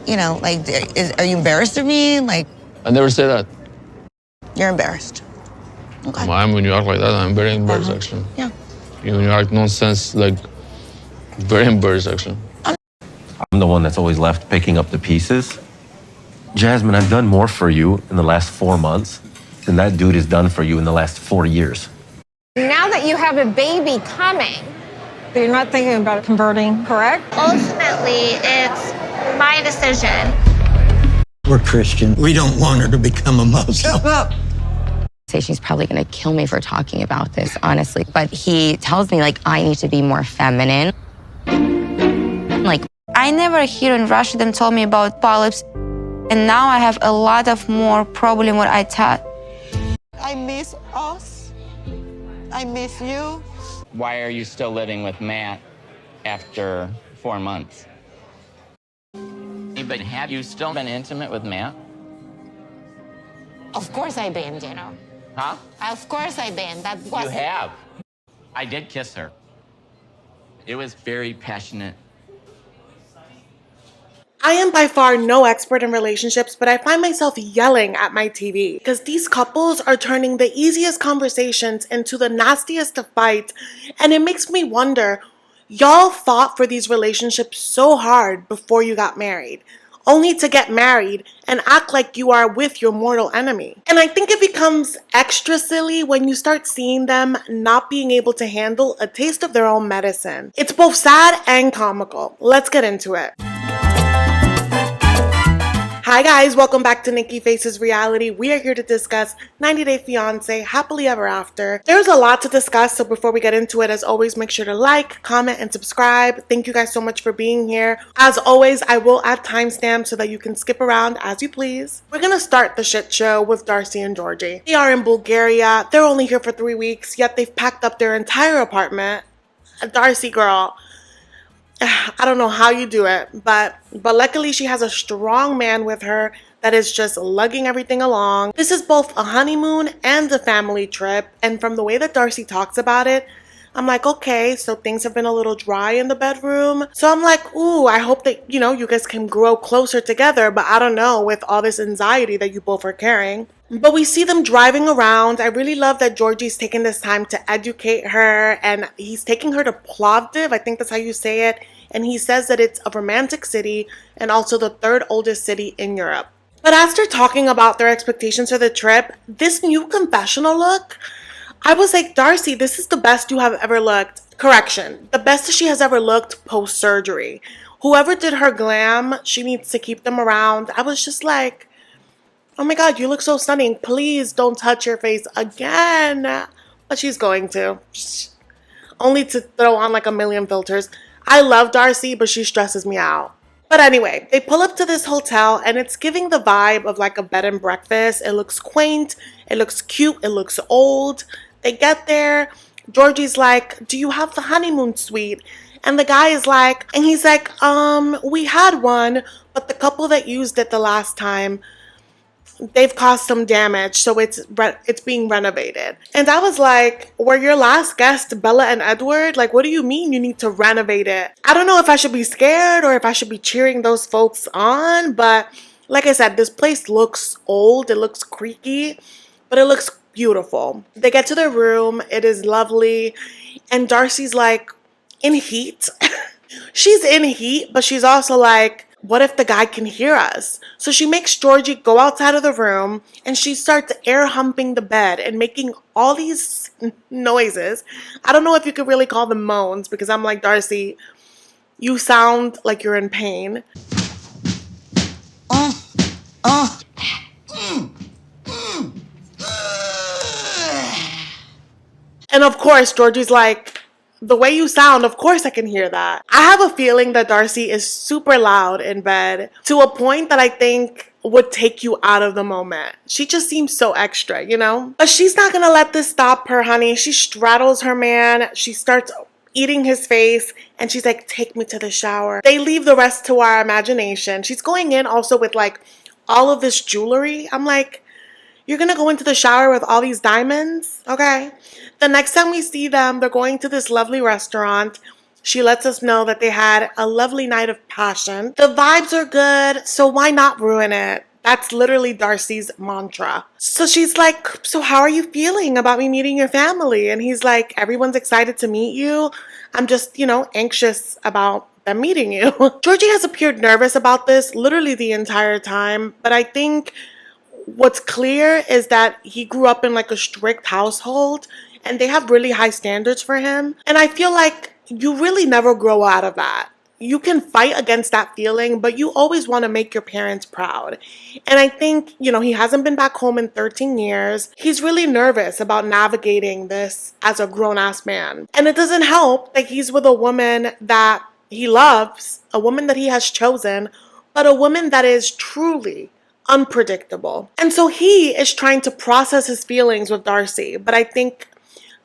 You know, like, are you embarrassed of me? Like, I never say that. you're embarrassed. Okay. When you act like that, I'm very embarrassed, actually. Yeah. When you act nonsense, like, very embarrassed, actually. I'm the one that's always left picking up the pieces. Jasmine, I've done more for you in the last 4 months than that dude has done for you in the last 4 years. Now that you have a baby coming, you're not thinking about converting, correct? Ultimately, it's my decision. We're Christian. We don't want her to become a Muslim. Shut up. Say she's probably gonna kill me for talking about this, honestly. But he tells me, like, I need to be more feminine. Like, I never hear in Russia them told me about polyps, and now I have a lot of more problem what I thought. I miss us. I miss you. Why are you still living with Matt after 4 months? But have you still been intimate with Matt? Of course I've been, Gino. Huh? Of course I've been. That was. You have. I did kiss her. It was very passionate. I am by far no expert in relationships, but I find myself yelling at my TV because these couples are turning the easiest conversations into the nastiest of fights, and it makes me wonder, y'all fought for these relationships so hard before you got married, only to get married and act like you are with your mortal enemy. And I think it becomes extra silly when you start seeing them not being able to handle a taste of their own medicine. It's both sad and comical. Let's get into it. Hi guys, welcome back to Nikki Faces Reality. We are here to discuss 90 Day Fiancé Happily Ever After. There's a lot to discuss, so before we get into it, as always, make sure to like, comment, and subscribe. Thank you guys so much for being here. As always, I will add timestamps so that you can skip around as you please. We're gonna start the shit show with Darcey&Giorgi. They are in Bulgaria. They're only here for 3 weeks, yet they've packed up their entire apartment. Darcey girl, I don't know how you do it, but luckily she has a strong man with her that is just lugging everything along. This is both a honeymoon and a family trip, and from the way that Darcey talks about it, I'm like, okay, so things have been a little dry in the bedroom. So I'm like, ooh, I hope that, you know, you guys can grow closer together, but I don't know, with all this anxiety that you both are carrying. But we see them driving around. I really love that Giorgi's taking this time to educate her, and he's taking her to Plovdiv, I think that's how you say it, and he says that it's a romantic city and also the third oldest city in Europe. But after talking about their expectations for the trip, this new confessional look, I was like, Darcey, this is the best you have ever looked. Correction, the best she has ever looked post-surgery. Whoever did her glam, she needs to keep them around. I was just like, oh my God, you look so stunning. Please don't touch your face again. But she's going to. Only to throw on like a million filters. I love Darcey, but she stresses me out. But anyway, they pull up to this hotel and it's giving the vibe of like a bed and breakfast. It looks quaint. It looks cute. It looks old. They get there. Giorgi's like, do you have the honeymoon suite? And the guy is like, and he's like, we had one, but the couple that used it the last time, they've caused some damage, so it's being renovated. And I was like, were your last guests Bella and Edward? Like, what do you mean you need to renovate it? I don't know if I should be scared or if I should be cheering those folks on, but like I said, this place looks old, it looks creaky, but it looks beautiful. They get to their room, it is lovely, and Darcey's like in heat. She's in heat, but she's also like, what if the guy can hear us? So she makes Giorgi go outside of the room and she starts air humping the bed and making all these noises. I don't know if you could really call them moans because I'm like, Darcey, you sound like you're in pain. And of course, Giorgi's like, the way you sound, of course I can hear that. I have a feeling that Darcey is super loud in bed to a point that I think would take you out of the moment. She just seems so extra, you know? But she's not gonna let this stop her, honey. She straddles her man. She starts eating his face and she's like, take me to the shower. They leave the rest to our imagination. She's going in also with like all of this jewelry. I'm like, you're gonna go into the shower with all these diamonds? Okay. The next time we see them, they're going to this lovely restaurant. She lets us know that they had a lovely night of passion. The vibes are good, so why not ruin it? That's literally Darcey's mantra. So she's like, so how are you feeling about me meeting your family? And he's like, everyone's excited to meet you. I'm just, anxious about them meeting you. Giorgi has appeared nervous about this literally the entire time, but I think what's clear is that he grew up in like a strict household and they have really high standards for him. And I feel like you really never grow out of that. You can fight against that feeling, but you always want to make your parents proud. And I think, he hasn't been back home in 13 years. He's really nervous about navigating this as a grown-ass man. And it doesn't help that he's with a woman that he loves, a woman that he has chosen, but a woman that is truly unpredictable. And so he is trying to process his feelings with Darcey, but I think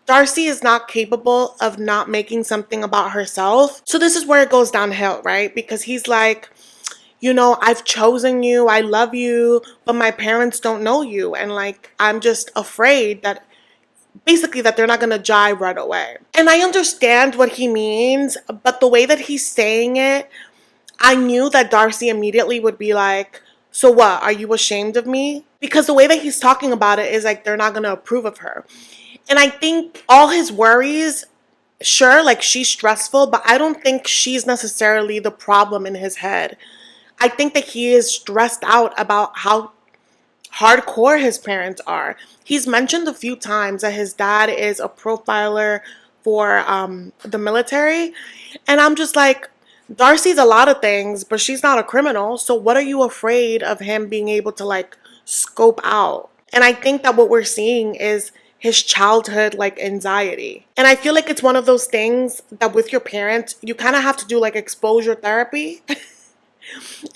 Darcey is not capable of not making something about herself. So this is where it goes downhill, right? Because he's like, I've chosen you, I love you, but my parents don't know you. And like, I'm just afraid that basically that they're not going to jive right away. And I understand what he means, but the way that he's saying it, I knew that Darcey immediately would be like, so what, are you ashamed of me? Because the way that he's talking about it is like they're not going to approve of her. And I think all his worries, sure, like she's stressful, but I don't think she's necessarily the problem in his head. I think that he is stressed out about how hardcore his parents are. He's mentioned a few times that his dad is a profiler for the military. And I'm just like, Darcey's a lot of things, but she's not a criminal. So what are you afraid of him being able to like scope out? And I think that what we're seeing is his childhood like anxiety. And I feel like it's one of those things that with your parents, you kind of have to do like exposure therapy.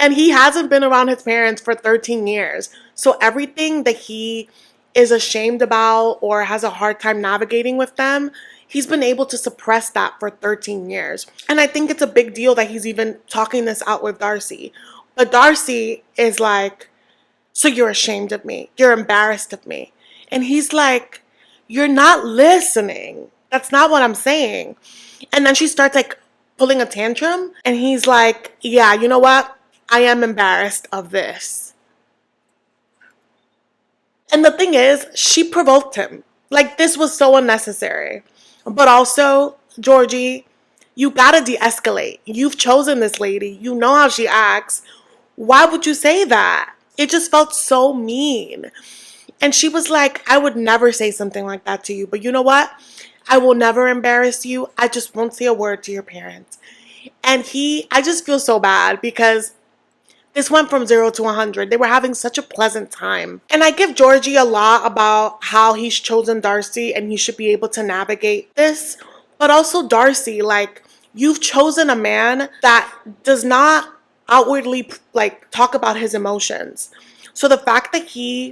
And he hasn't been around his parents for 13 years. So everything that he is ashamed about or has a hard time navigating with them, he's been able to suppress that for 13 years. And I think it's a big deal that he's even talking this out with Darcey. But Darcey is like, so you're ashamed of me. You're embarrassed of me. And he's like, you're not listening. That's not what I'm saying. And then she starts like pulling a tantrum. And he's like, yeah, you know what? I am embarrassed of this. And the thing is, she provoked him. Like, this was so unnecessary. But also, Giorgi, you gotta de-escalate. You've chosen this lady. You know how she acts. Why would you say that? It just felt so mean. And she was like, I would never say something like that to you. But you know what? I will never embarrass you. I just won't say a word to your parents. And I just feel so bad because this went from 0 to 100. They were having such a pleasant time. And I give Giorgi a lot about how he's chosen Darcey and he should be able to navigate this. But also Darcey, like, you've chosen a man that does not outwardly like talk about his emotions. So the fact that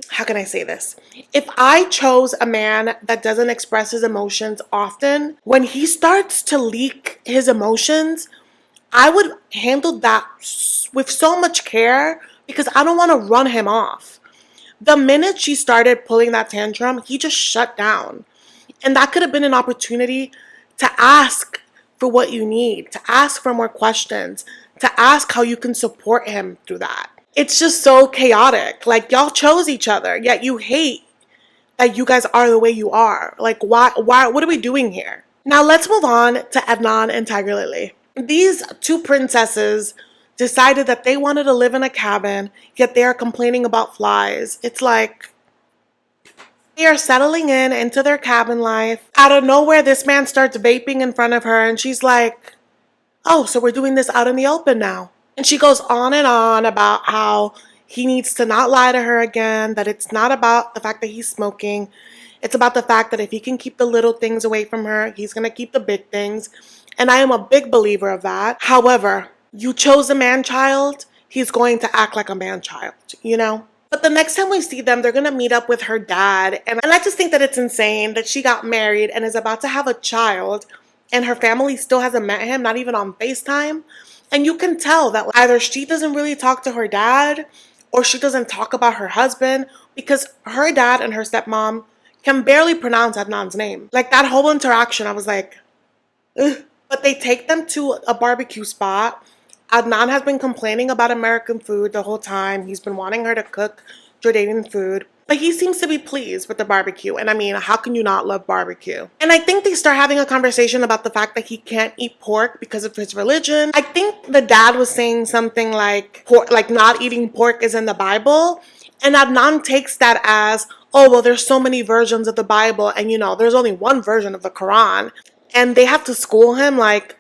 how can I say this? If I chose a man that doesn't express his emotions often, when he starts to leak his emotions, I would handle that with so much care because I don't want to run him off. The minute she started pulling that tantrum, he just shut down. And that could have been an opportunity to ask for what you need, to ask for more questions, to ask how you can support him through that. It's just so chaotic. Like, y'all chose each other, yet you hate that you guys are the way you are. Like, why, what are we doing here? Now let's move on to Adnan and Tigerlily. These two princesses decided that they wanted to live in a cabin, yet they are complaining about flies. It's like, they are settling into their cabin life. Out of nowhere, this man starts vaping in front of her and she's like, oh, so we're doing this out in the open now. And she goes on and on about how he needs to not lie to her again, that it's not about the fact that he's smoking. It's about the fact that if he can keep the little things away from her, he's going to keep the big things. And I am a big believer of that. However, you chose a man-child, he's going to act like a man-child, But the next time we see them, they're going to meet up with her dad. And I just think that it's insane that she got married and is about to have a child and her family still hasn't met him, not even on FaceTime. And you can tell that either she doesn't really talk to her dad or she doesn't talk about her husband because her dad and her stepmom can barely pronounce Adnan's name. Like, that whole interaction, I was like, ugh. But they take them to a barbecue spot. Adnan has been complaining about American food the whole time. He's been wanting her to cook Jordanian food. But he seems to be pleased with the barbecue. And I mean, how can you not love barbecue? And I think they start having a conversation about the fact that he can't eat pork because of his religion. I think the dad was saying something like, not eating pork is in the Bible. And Adnan takes that as, oh, well, there's so many versions of the Bible. And, you know, there's only one version of the Quran. And they have to school him like,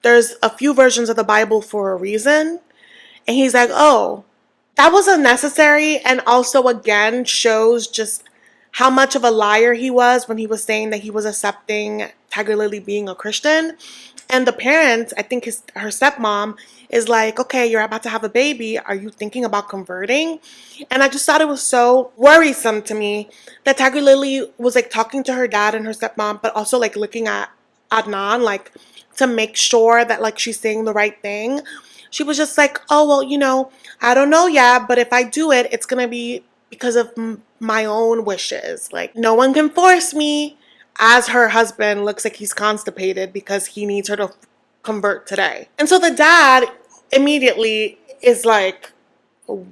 there's a few versions of the Bible for a reason. And he's like, oh, that was unnecessary, and also again shows just how much of a liar he was when he was saying that he was accepting Tigerlily being a Christian. And the parents, I think her stepmom is like, okay, you're about to have a baby. Are you thinking about converting? And I just thought it was so worrisome to me that Tigerlily was like talking to her dad and her stepmom, but also like looking at Adnan, like to make sure that like she's saying the right thing. She was just like, oh, well, you know, I don't know yet, but if I do it, it's going to be because of my own wishes. Like, no one can force me. As her husband looks like he's constipated because he needs her to convert today. And so the dad immediately is like,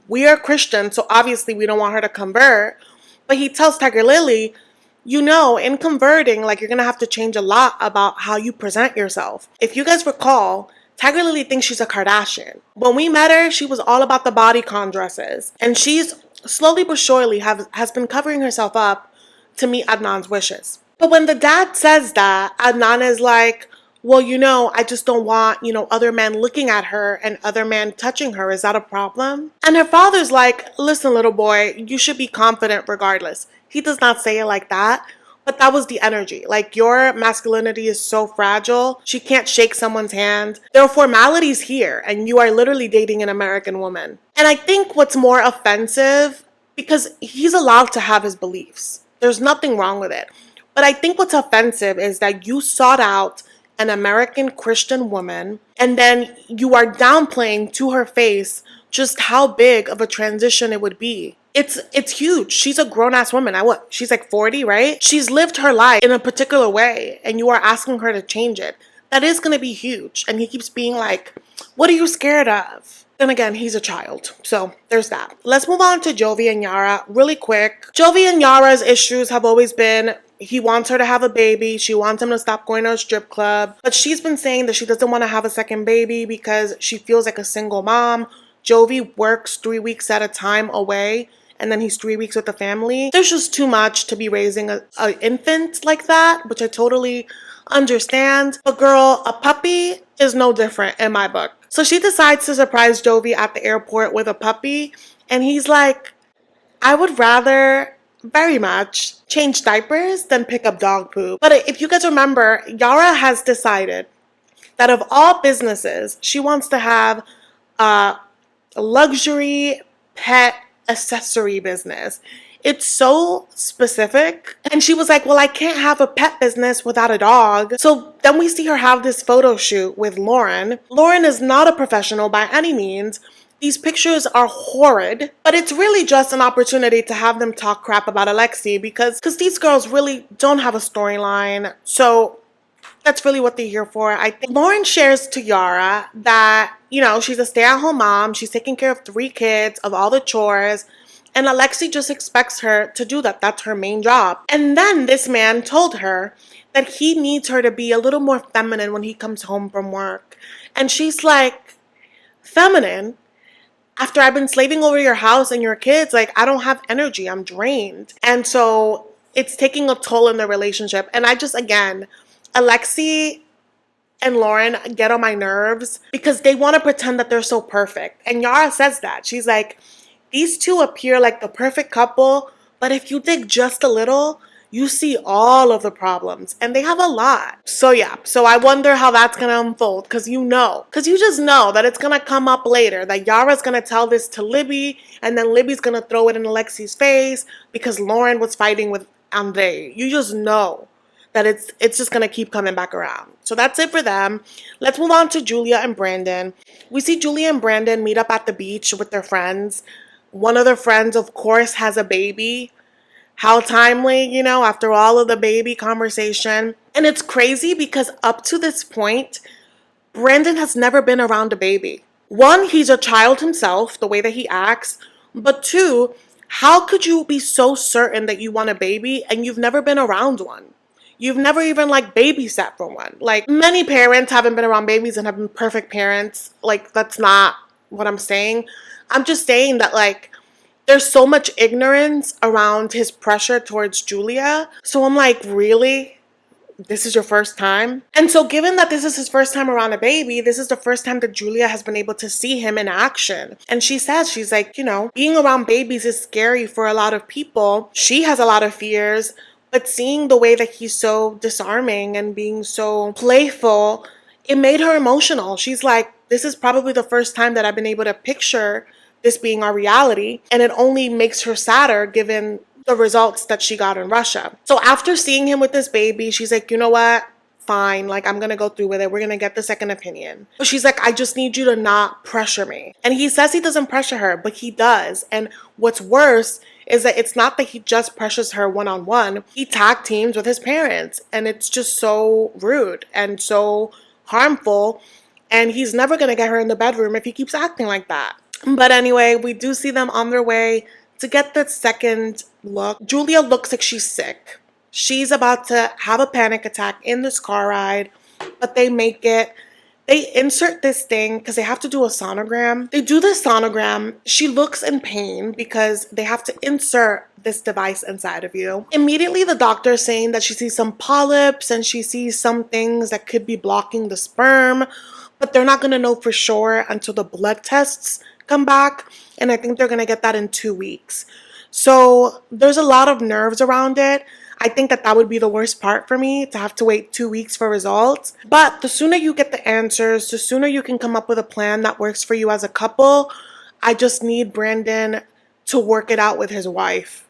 we are Christian, so obviously we don't want her to convert. But he tells Tigerlily, you know, in converting, like, you're going to have to change a lot about how you present yourself. If you guys recall, Tigerlily thinks she's a Kardashian. When we met her, she was all about the bodycon dresses. And she's slowly but surely has been covering herself up to meet Adnan's wishes. But when the dad says that, Adnan is like, well, you know, I just don't want, you know, other men looking at her and other men touching her. Is that a problem? And her father's like, listen, little boy, you should be confident regardless. He does not say it like that. But that was the energy. Like, your masculinity is so fragile. She can't shake someone's hand. There are formalities here, and you are literally dating an American woman. And I think what's more offensive, because he's allowed to have his beliefs. There's nothing wrong with it. But I think what's offensive is that you sought out an American Christian woman, and then you are downplaying to her face just how big of a transition it would be. It's huge. She's a grown-ass woman. She's like 40, right? She's lived her life in a particular way, and you are asking her to change it. That is going to be huge. And he keeps being like, what are you scared of? Then again, he's a child. So there's that. Let's move on to Jovi and Yara really quick. Jovi and Yara's issues have always been, he wants her to have a baby. She wants him to stop going to a strip club. But she's been saying that she doesn't want to have a second baby because she feels like a single mom. Jovi works 3 weeks at a time away, and then he's 3 weeks with the family. There's just too much to be raising an infant like that, which I totally understand. But girl, a puppy is no different in my book. So she decides to surprise Jovi at the airport with a puppy, and he's like, I would rather very much change diapers than pick up dog poop. But if you guys remember, Yara has decided that of all businesses, she wants to have a luxury pet accessory business. It's so specific. And she was like, well, I can't have a pet business without a dog. So then we see her have this photo shoot with Lauren. Lauren is not a professional by any means. These pictures are horrid, but it's really just an opportunity to have them talk crap about Alexi because these girls really don't have a storyline. So that's really what they're here for. I think Lauren shares to Yara that, you know, she's a stay-at-home mom. She's taking care of 3 kids, of all the chores. And Alexi just expects her to do that. That's her main job. And then this man told her that he needs her to be a little more feminine when he comes home from work. And she's like, feminine? After I've been slaving over your house and your kids, like, I don't have energy. I'm drained. And so it's taking a toll in the relationship. And I just, again, Alexi and Lauren get on my nerves because they want to pretend that they're so perfect. And Yara says that. She's like, these two appear like the perfect couple, but if you dig just a little, you see all of the problems. And they have a lot. So yeah, so I wonder how that's going to unfold because you just know that it's going to come up later. That Yara's going to tell this to Libby, and then Libby's going to throw it in Alexi's face because Lauren was fighting with Andre. You just know that it's just going to keep coming back around. So that's it for them. Let's move on to Julia and Brandon. We see Julia and Brandon meet up at the beach with their friends. One of their friends, of course, has a baby. How timely, you know, after all of the baby conversation. And it's crazy because up to this point, Brandon has never been around a baby. One, he's a child himself, the way that he acts. But two, how could you be so certain that you want a baby and you've never been around one? You've never even like babysat for one. Like many parents haven't been around babies and have been perfect parents. Like that's not what I'm saying. I'm just saying that like there's so much ignorance around his pressure towards Julia. So I'm like, really? This is your first time? And so given that this is his first time around a baby, this is the first time that Julia has been able to see him in action. And she says, she's like, you know, being around babies is scary for a lot of people. She has a lot of fears, but seeing the way that he's so disarming and being so playful, it made her emotional. She's like, this is probably the first time that I've been able to picture this being our reality. And it only makes her sadder given the results that she got in Russia. So after seeing him with this baby, she's like, you know what? Fine, like I'm gonna go through with it. We're gonna get the second opinion. But she's like, I just need you to not pressure me. And he says he doesn't pressure her, but he does. And what's worse is that it's not that he just pressures her one-on-one. He tag teams with his parents. And it's just so rude and so harmful. And he's never gonna get her in the bedroom if he keeps acting like that. But anyway, we do see them on their way to get the second look. Julia looks like she's sick. She's about to have a panic attack in this car ride, but they make it. They insert this thing because they have to do a sonogram. They do the sonogram. She looks in pain because they have to insert this device inside of you. Immediately, the doctor is saying that she sees some polyps and she sees some things that could be blocking the sperm, but they're not going to know for sure until the blood tests come back. And I think they're going to get that in 2 weeks. So there's a lot of nerves around it. I think that that would be the worst part for me, to have to wait 2 weeks for results. But the sooner you get the answers, the sooner you can come up with a plan that works for you as a couple. I just need Brandon to work it out with his wife.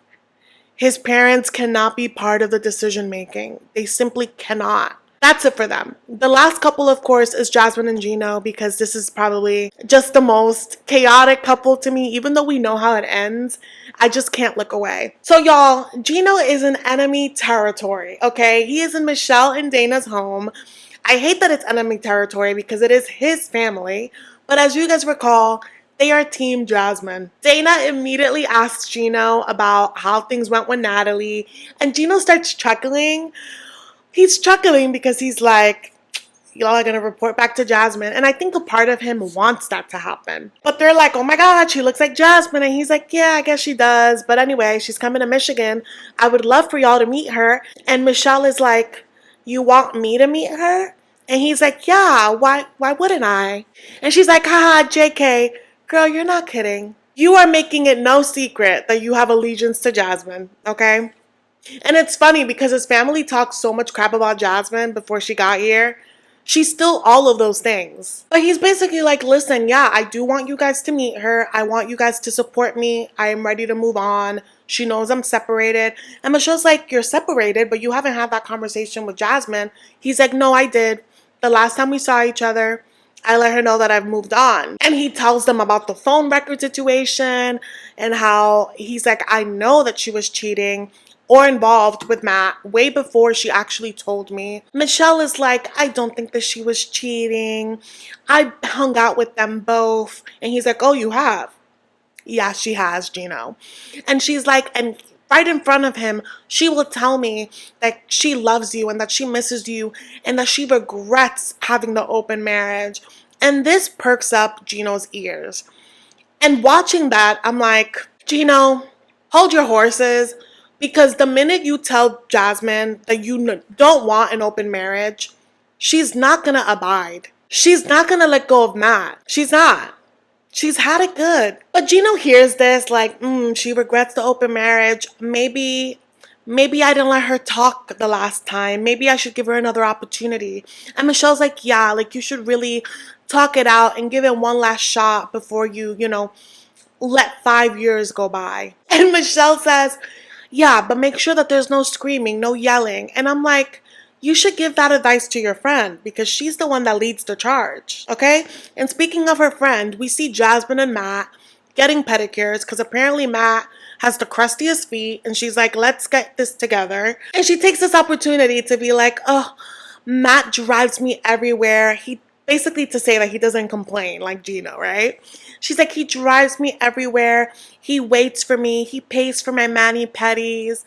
His parents cannot be part of the decision making. They simply cannot. That's it for them. The last couple, of course, is Jasmine and Gino, because this is probably just the most chaotic couple to me. Even though we know how it ends, I just can't look away. So y'all, Gino is in enemy territory, okay? He is in Michelle and Dana's home. I hate that it's enemy territory because it is his family. But as you guys recall, they are Team Jasmine. Dana immediately asks Gino about how things went with Natalie, and Gino starts chuckling. He's chuckling because he's like, y'all are going to report back to Jasmine. And I think a part of him wants that to happen. But they're like, oh my God, she looks like Jasmine. And he's like, yeah, I guess she does. But anyway, she's coming to Michigan. I would love for y'all to meet her. And Michelle is like, you want me to meet her? And he's like, yeah, why wouldn't I? And she's like, haha, JK, girl, you're not kidding. You are making it no secret that you have allegiance to Jasmine, okay? And it's funny because his family talks so much crap about Jasmine before she got here. She's still all of those things. But he's basically like, listen, yeah, I do want you guys to meet her. I want you guys to support me. I am ready to move on. She knows I'm separated. And Michelle's like, you're separated, but you haven't had that conversation with Jasmine. He's like, no, I did. The last time we saw each other, I let her know that I've moved on. And he tells them about the phone record situation and how he's like, I know that she was cheating or involved with Matt way before she actually told me. Michelle is like, I don't think that she was cheating. I hung out with them both. And he's like, oh, you have? Yeah, she has, Gino. And she's like, and right in front of him, she will tell me that she loves you and that she misses you and that she regrets having the open marriage. And this perks up Gino's ears. And watching that, I'm like, Gino, hold your horses. Because the minute you tell Jasmine that you don't want an open marriage, she's not going to abide. She's not going to let go of Matt. She's not. She's had it good. But Gino hears this like, she regrets the open marriage. Maybe I didn't let her talk the last time. Maybe I should give her another opportunity. And Michelle's like, yeah, like you should really talk it out and give it one last shot before you let 5 years go by. And Michelle says, yeah, but make sure that there's no screaming, no yelling. And I'm like, you should give that advice to your friend because she's the one that leads the charge, okay? And speaking of her friend, we see Jasmine and Matt getting pedicures because apparently Matt has the crustiest feet, and she's like, let's get this together. And she takes this opportunity to be like, oh, Matt drives me everywhere. He basically to say that he doesn't complain like Gino, right? She's like, he drives me everywhere. He waits for me. He pays for my mani-pedis.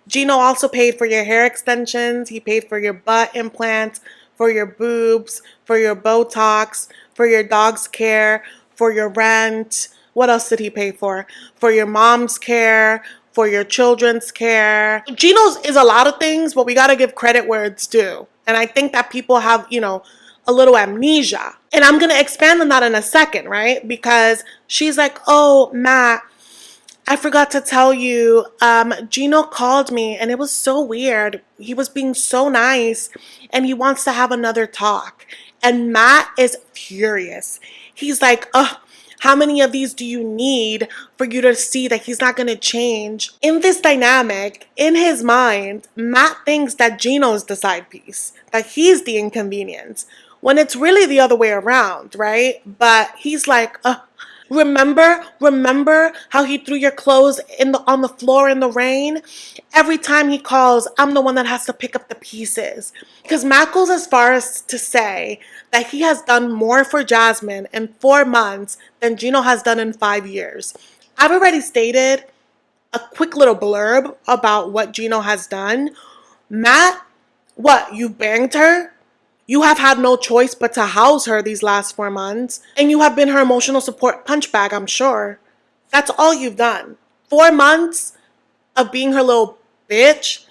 Gino also paid for your hair extensions. He paid for your butt implants, for your boobs, for your Botox, for your dog's care, for your rent. What else did he pay for? For your mom's care, for your children's care. Gino's is a lot of things, but we got to give credit where it's due. And I think that people have, you know, a little amnesia. And I'm going to expand on that in a second, right? Because she's like, oh, Matt, I forgot to tell you, Gino called me and it was so weird. He was being so nice and he wants to have another talk. And Matt is furious. He's like, ugh, how many of these do you need for you to see that he's not going to change? In this dynamic, in his mind, Matt thinks that Gino's the side piece, that he's the inconvenience, when it's really the other way around, right? But he's like, remember how he threw your clothes on the floor in the rain? Every time he calls, I'm the one that has to pick up the pieces. Because Matt goes as far as to say that he has done more for Jasmine in 4 months than Gino has done in 5 years. I've already stated a quick little blurb about what Gino has done. Matt, what, you banged her? You have had no choice but to house her these last 4 months, and you have been her emotional support punch bag, I'm sure. That's all you've done. 4 months of being her little bitch,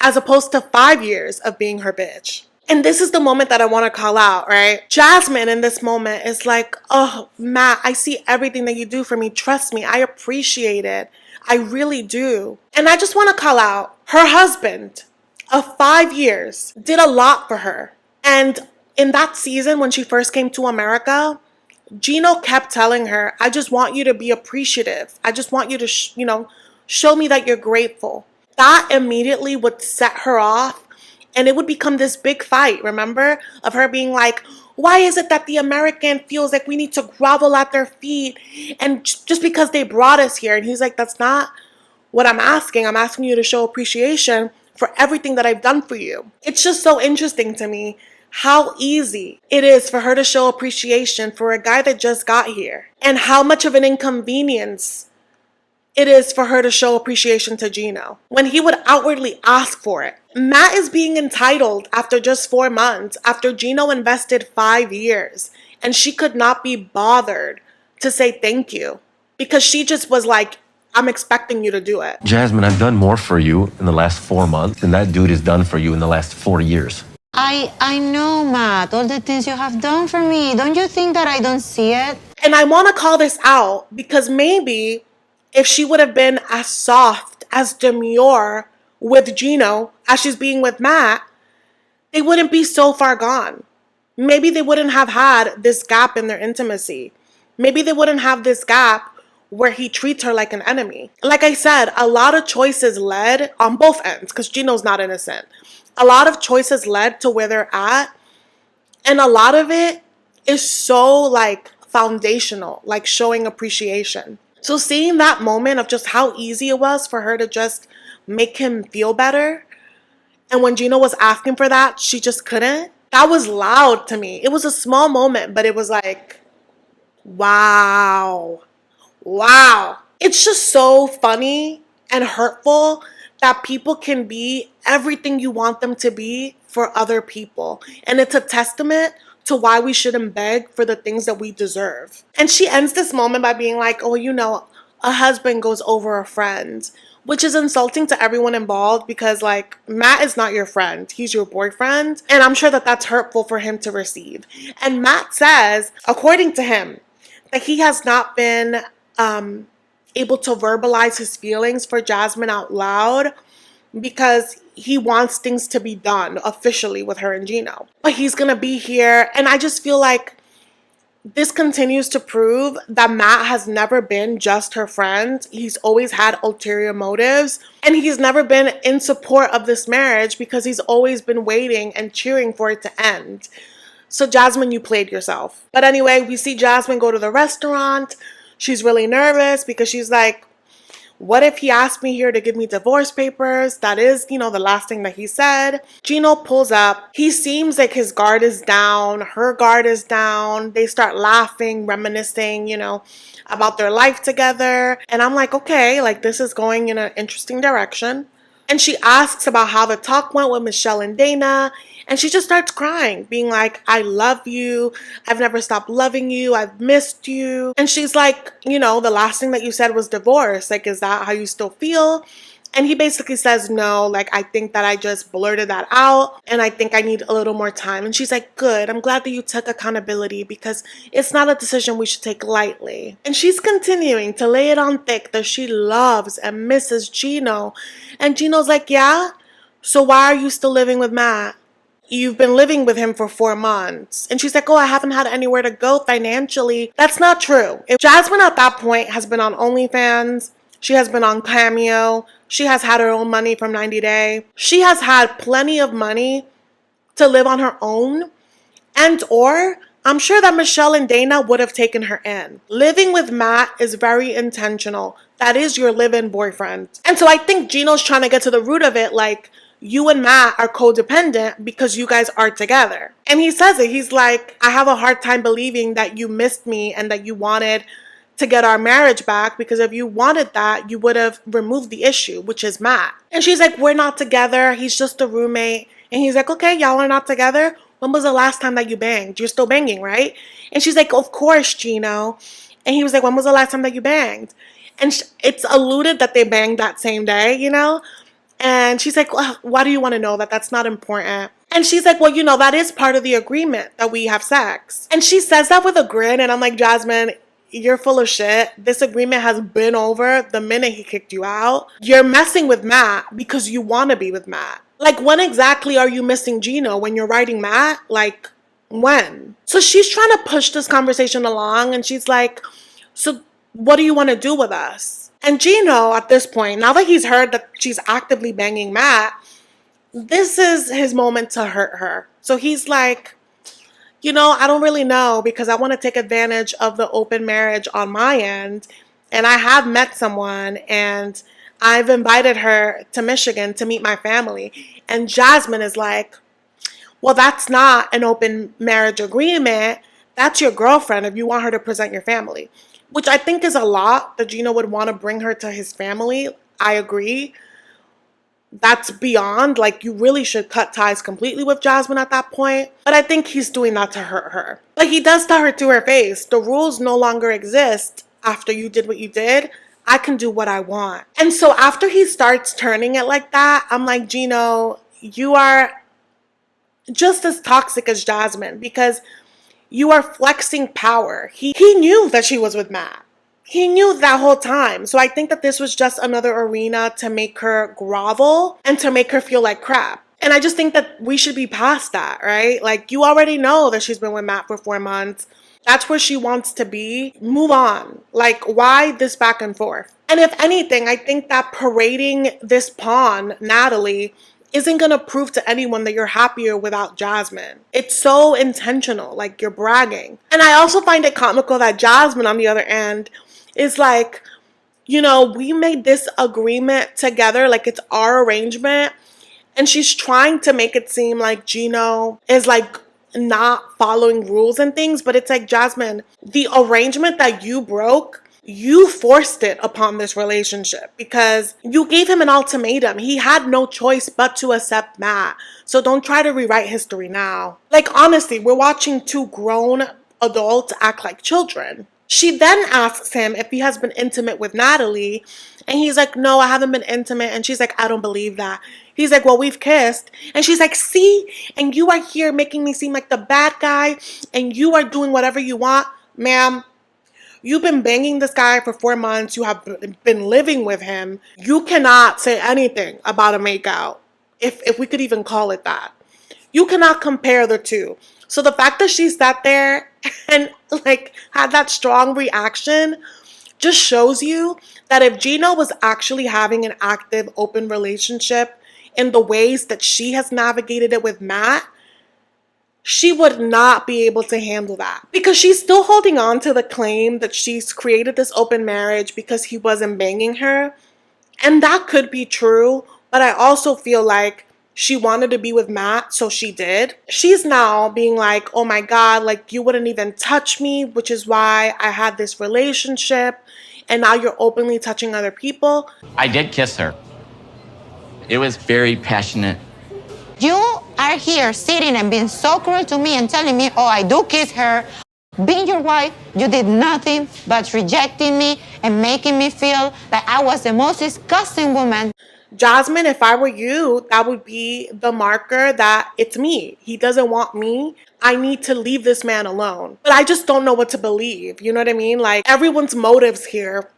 as opposed to 5 years of being her bitch. And this is the moment that I want to call out, right? Jasmine in this moment is like, oh, Matt, I see everything that you do for me. Trust me, I appreciate it. I really do. And I just want to call out her husband of 5 years did a lot for her. And in that season, when she first came to America, Gino kept telling her, I just want you to be appreciative. I just want you to, show me that you're grateful. That immediately would set her off. And it would become this big fight, remember? Of her being like, why is it that the American feels like we need to grovel at their feet? And just because they brought us here. And he's like, that's not what I'm asking. I'm asking you to show appreciation for everything that I've done for you. It's just so interesting to me how easy it is for her to show appreciation for a guy that just got here, and how much of an inconvenience it is for her to show appreciation to Gino when he would outwardly ask for it. Matt is being entitled after just 4 months, after Gino invested 5 years, and she could not be bothered to say thank you because she just was like, I'm expecting you to do it. Jasmine, I've done more for you in the last 4 months than that dude has done for you in the last 4 years. I know, Matt, all the things you have done for me. Don't you think that I don't see it? And I want to call this out because maybe if she would have been as soft, as demure with Gino as she's being with Matt, they wouldn't be so far gone. Maybe they wouldn't have had this gap in their intimacy. Maybe they wouldn't have this gap where he treats her like an enemy. Like I said, a lot of choices led on both ends, because Gino's not innocent. A lot of choices led to where they're at, and a lot of it is so like foundational, like showing appreciation. So seeing that moment of just how easy it was for her to just make him feel better, and when Gino was asking for that, she just couldn't. That was loud to me. It was a small moment, but it was like, wow. Wow. It's just so funny and hurtful that people can be everything you want them to be for other people. And it's a testament to why we shouldn't beg for the things that we deserve. And she ends this moment by being like, oh, a husband goes over a friend, which is insulting to everyone involved because, like, Matt is not your friend. He's your boyfriend. And I'm sure that that's hurtful for him to receive. And Matt says, according to him, that he has not been able to verbalize his feelings for Jasmine out loud because he wants things to be done officially with her and Gino. But he's gonna be here, and I just feel like this continues to prove that Matt has never been just her friend. He's always had ulterior motives, and he's never been in support of this marriage because he's always been waiting and cheering for it to end. So Jasmine, you played yourself. But anyway, we see Jasmine go to the restaurant. She's really nervous because she's like, what if he asked me here to give me divorce papers? That is, the last thing that he said. Gino pulls up. He seems like his guard is down. Her guard is down. They start laughing, reminiscing, about their life together. And I'm like, okay, like this is going in an interesting direction. And she asks about how the talk went with Michelle and Dana. And she just starts crying, being like, I love you. I've never stopped loving you. I've missed you. And she's like, the last thing that you said was divorce. Like, is that how you still feel? And he basically says, no, like, I think that I just blurted that out and I think I need a little more time. And she's like, good. I'm glad that you took accountability because it's not a decision we should take lightly. And she's continuing to lay it on thick that she loves and misses Gino. And Gino's like, yeah? So why are you still living with Matt? You've been living with him for 4 months. And she's like, oh, I haven't had anywhere to go financially. That's not true. If Jasmine at that point has been on OnlyFans, she has been on Cameo, she has had her own money from 90 Day. She has had plenty of money to live on her own. And or I'm sure that Michelle and Dana would have taken her in. Living with Matt is very intentional. That is your live-in boyfriend. And so I think Gino's trying to get to the root of it, like, you and Matt are codependent because you guys are together. And he says it. He's like, I have a hard time believing that you missed me and that you wanted to get our marriage back, because if you wanted that, you would have removed the issue, which is Matt. And she's like, we're not together. He's just a roommate. And he's like, okay, y'all are not together. When was the last time that you banged? You're still banging, right? And she's like, of course, Gino. And he was like, when was the last time that you banged? And it's alluded that they banged that same day, And she's like, well, why do you want to know that? That's not important. And she's like, well, that is part of the agreement that we have sex. And she says that with a grin. And I'm like, Jasmine, you're full of shit. This agreement has been over the minute he kicked you out. You're messing with Matt because you want to be with Matt. Like, when exactly are you missing Gino? When you're writing Matt? Like, when? So she's trying to push this conversation along. And she's like, so what do you want to do with us? And Gino, at this point, now that he's heard that she's actively banging Matt, this is his moment to hurt her. So he's like, I don't really know, because I want to take advantage of the open marriage on my end. And I have met someone and I've invited her to Michigan to meet my family. And Jasmine is like, well, that's not an open marriage agreement. That's your girlfriend if you want her to present your family. Which I think is a lot that Gino would want to bring her to his family. I agree. That's beyond, like, you really should cut ties completely with Jasmine at that point. But I think he's doing that to hurt her. Like, he does tell her to her face, the rules no longer exist after you did what you did. I can do what I want. And so after he starts turning it like that, I'm like, Gino, you are just as toxic as Jasmine, because you are flexing power. He knew that she was with Matt. He knew that whole time. So I think that this was just another arena to make her grovel and to make her feel like crap. And I just think that we should be past that, right? Like, you already know that she's been with Matt for 4 months. That's where she wants to be. Move on. Like, why this back and forth? And if anything, I think that parading this pawn, Natalie, isn't going to prove to anyone that you're happier without Jasmine. It's so intentional, like you're bragging. And I also find it comical that Jasmine, on the other end, is like, we made this agreement together, like it's our arrangement. And she's trying to make it seem like Gino is like not following rules and things. But it's like, Jasmine, the arrangement that you broke, you forced it upon this relationship because you gave him an ultimatum. He had no choice but to accept Matt. So don't try to rewrite history now. Like, honestly, we're watching two grown adults act like children. She then asks him if he has been intimate with Natalie. And he's like, no, I haven't been intimate. And she's like, I don't believe that. He's like, well, we've kissed. And she's like, see? And you are here making me seem like the bad guy. And you are doing whatever you want. Ma'am, you've been banging this guy for 4 months. You have been living with him. You cannot say anything about a makeout, if we could even call it that. You cannot compare the two. So the fact that she sat there and like had that strong reaction just shows you that if Gino was actually having an active, open relationship in the ways that she has navigated it with Matt, she would not be able to handle that, because she's still holding on to the claim that she's created this open marriage because he wasn't banging her. And that could be true, but I also feel like she wanted to be with Matt, so she did. She's now being like, oh my God, like you wouldn't even touch me, which is why I had this relationship, and now you're openly touching other people. I did kiss her. It was very passionate. You are here sitting and being so cruel to me and telling me, oh, I do kiss her. Being your wife, you did nothing but rejecting me and making me feel like I was the most disgusting woman. Jasmine, if I were you, that would be the marker that it's me. He doesn't want me. I need to leave this man alone. But I just don't know what to believe. You know what I mean? Like, everyone's motives here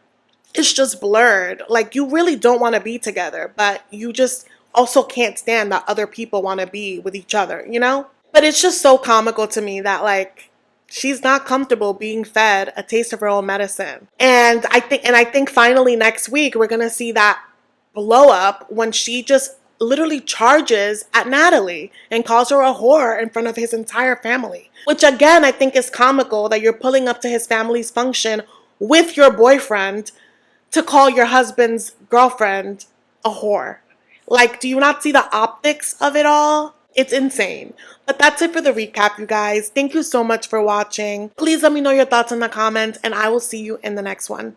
is just blurred. Like, you really don't want to be together, but you just also can't stand that other people want to be with each other, you know? But it's just so comical to me that, like, she's not comfortable being fed a taste of her own medicine. And I think finally next week we're gonna see that blow up when she just literally charges at Natalie and calls her a whore in front of his entire family. Which again, I think is comical that you're pulling up to his family's function with your boyfriend to call your husband's girlfriend a whore. Like, do you not see the optics of it all? It's insane. But that's it for the recap, you guys. Thank you so much for watching. Please let me know your thoughts in the comments, and I will see you in the next one.